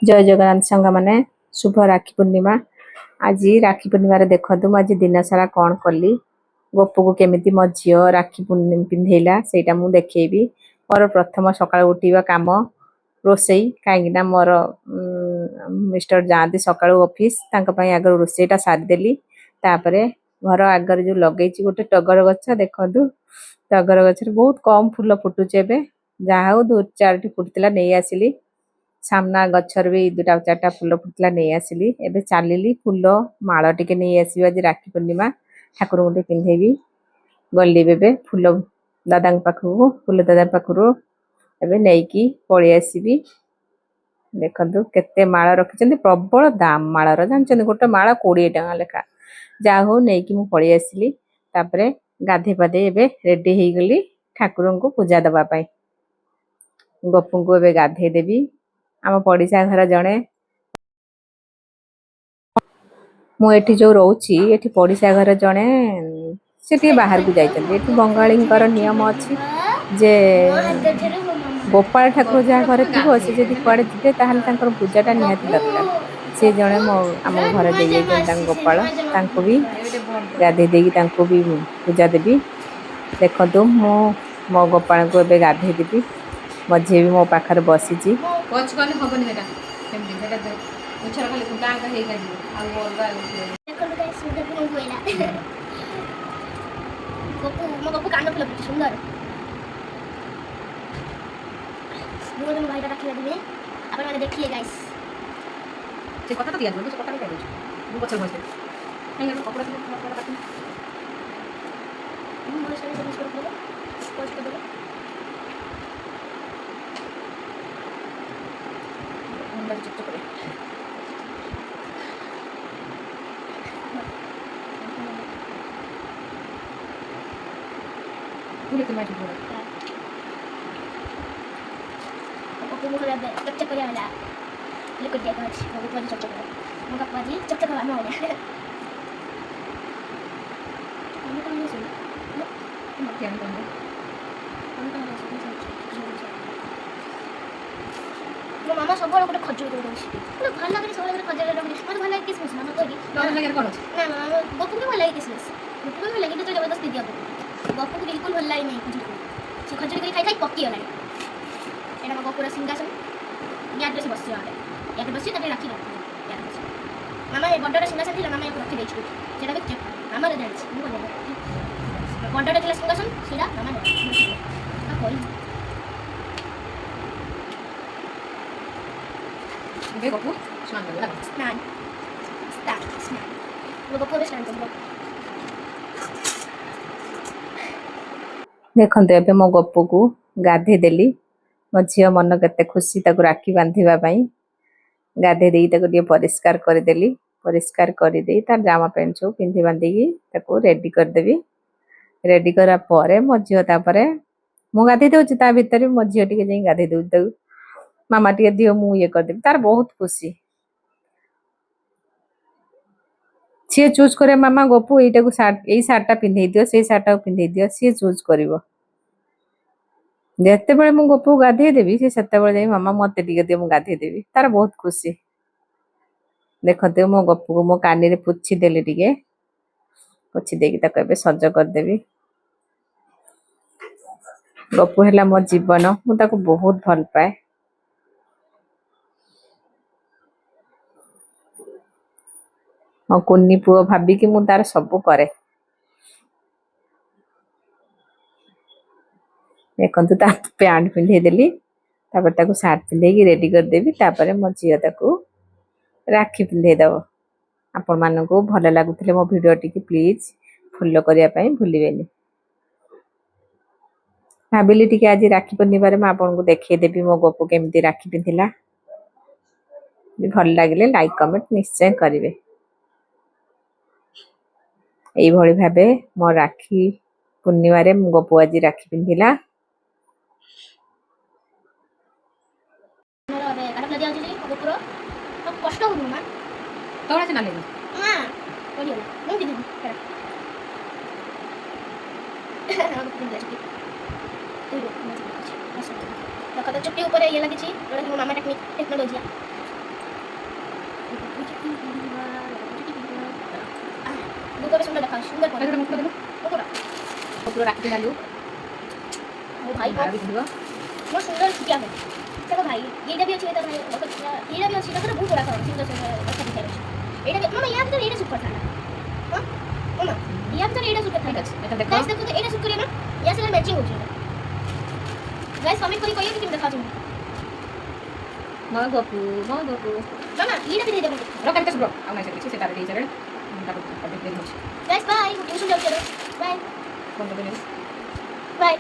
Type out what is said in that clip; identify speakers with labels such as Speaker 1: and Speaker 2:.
Speaker 1: जय जगन्नाथ सांग मैंने शुभ राखी पूर्णिमा। आज राखी पूर्णिम देखु आज दिन सारा कौन कली गोपू को केमी मो झी राखी पिंधेला से मुझे देखी मोर प्रथम सका उठा कम रोसई कहीं मोर मिस्टर जाती सका ऑफिस आगर रोसईटा सारीदेली घर आगर जो लगे गोटे टगर गछ देखु टगर गछ बहुत कम फूल फुटुचे जहा हूँ 2-4टी फुटला नहीं आसिली सामना गचर भी 2-4टा फूल फुटला नहीं आसिली एबे चलिली फूल माल टिके नहीं आसबि आज राखी पूर्णिमा ठाकुर को पिंधेबी गली बेबे फूल दादा पाखु फूल दादा पाखु एबे नहीं पलि आसबि देखु केते माल रखिछन्ती प्रबल दाम मालर जानछन्ती गोटे माल 20 टका लेखा जा हो नहीं मु पलि आसिली तापरे गाधे पाधे एबे रेडी हे गली ठाकुर को पूजा दबा पाई गपू को एबे गाधे देबी आम पड़िशा घर जड़े मुझे जो रोची एठी पड़िशा घर जड़े से बाहर को जाइए बंगाली नियम अच्छी जे गोपाल ठाकुर जहाँ घर थी सी जब कड़े जी पूजाटा निहाती दरकार सी जड़े मो आम घर दे गोपाल भी गाधे देगी भी पूजा देवी देखु मो मो गोपाल को एबे गाधे देवी मो झी भी मो पाखर बसी
Speaker 2: भाईटा रखी दिए आप देखिए गाइस से कथा तो दिया से कथा नहीं करूँ मु पछर बसे नहीं यार कपड़ा तो काटू मु मोर सारी सर्विस कर दो पोस्ट कर दो अंदर चेक करे पूरे तो मैं ठीक हो aku mau lihat cek-cek dia lah. Lihat dia kan, aku tuh cek-cek. Mau apa lagi? Cek-cek apa mau ya? Kamu kan ini sih. Makan kamu. Kamu kan harus ini. Mama सबको लोग खजूर दे दउछि मतलब ভাল লাগে সবাই করে খজুর দে মানে ভাল লাগে কিসমিস মামা কই ভাল লাগে কোন না মামা গপু কে ভাল লাগে কিসমিস গপু কে ভাল লাগে তো জবরদস্তি দিয়া গপু কে बिल्कुल ভাল লাগে নাই খজুর से खजूर के खाई खाई पक्की होला एटा मो गपुरा सिंहासन याद से बसी वाले याद बसी तबे राखी रख याद बसी मामा ए बडडा सिंहासन थिला मामा ए रखी देछि जेटा के चेक मामा रे जानि मु बोले बडडा थिला सिंहासन सीधा मामा ने आ कोई बे गपु स्नान करला स्नान स्नान वो गपु स्नान कर
Speaker 1: देखु ए मो गपू को गाधे देली मो झी मन के खुशी राखी बांधा गाधे दे परिष्कार करदेली परिष्कार करदे तार जामा पैंट सब पिंधि बांधिकी रेडी करदेवी रेडी करा मो झील मु गाधे दूसरी भितर मो झील टे गाधे दे मामा टे दियो मु ये करदेवी तार बहुत खुशी सी चूज करे मामा गपू ये सार्टा पिंधे दियो से सार्टा पिंधे दियो सी चूज कर जिते बड़े मु गपू गाधे देवी से मामा मत दियो मु गाधे देवी तार बहुत खुशी देखते मो गपू को मो कानी रे पुछी देली टिके पुछी देकी सज करदेवी गपू है मो जीवन मु बहुत भल पाए मो कुन्नी पुओ भाबिकी मु तार सब करे देखु पैंट पिंधे देली सार्ट पिंधे रेडी करदेवी मो झील राखी पिंधे दब आपण मानक भल लगुले मो वीडियो टी प्लीज फॉलो करने भूलें भाविली टी आज राखी पूर्णिमा मैं आपको देखदेवी मो गपू केमती राखी पिंधिला भल लगे लाइक कमेंट निश्चय करेंगे यही भाव मो राखी पूर्णिमा मो गपू आज राखी पिंधिला
Speaker 2: कष्ट हो ना तोड़ा से ना ले हां बोलियो नहीं दीदी करा तो कदा चुट्टी ऊपर ये लगी छी मामा टेक्निक टेक्नोलॉजी দুটো বেশ সুন্দর দেখা সুন্দর করে পুরো
Speaker 1: পুরো রাখি ডালু
Speaker 2: ओ भाई
Speaker 1: ভাই ভিডিও
Speaker 2: बहुत सुंदर किया है चलो भाई ये भी अच्छी है तो भाई ये भी अच्छी है तो बहुत बड़ा करो सुंदर सुंदर अच्छा दिखा है এটা মামা ইয়ার ভিতরে এটা সুপার থানা হ্যাঁ মামা ইয়ার ভিতরে এটা সুপার থানা
Speaker 1: এটা দেখো
Speaker 2: গাইস দেখো তো এটা সুপার না ইয়ার সাথে ম্যাচিং হচ্ছে গাইস কমেন্ট করে কইও কি দেখা তুমি
Speaker 1: মগপু
Speaker 2: মামা এটা भी दे दे
Speaker 1: রক একটা ব্রো আমার সাথে কিছু সেটা রেডি যাবে তারপর তারপর দেখতে হচ্ছে
Speaker 2: गाइस बाय টিউশন যাও চলো বাই
Speaker 1: কোনটা বলে
Speaker 2: বাই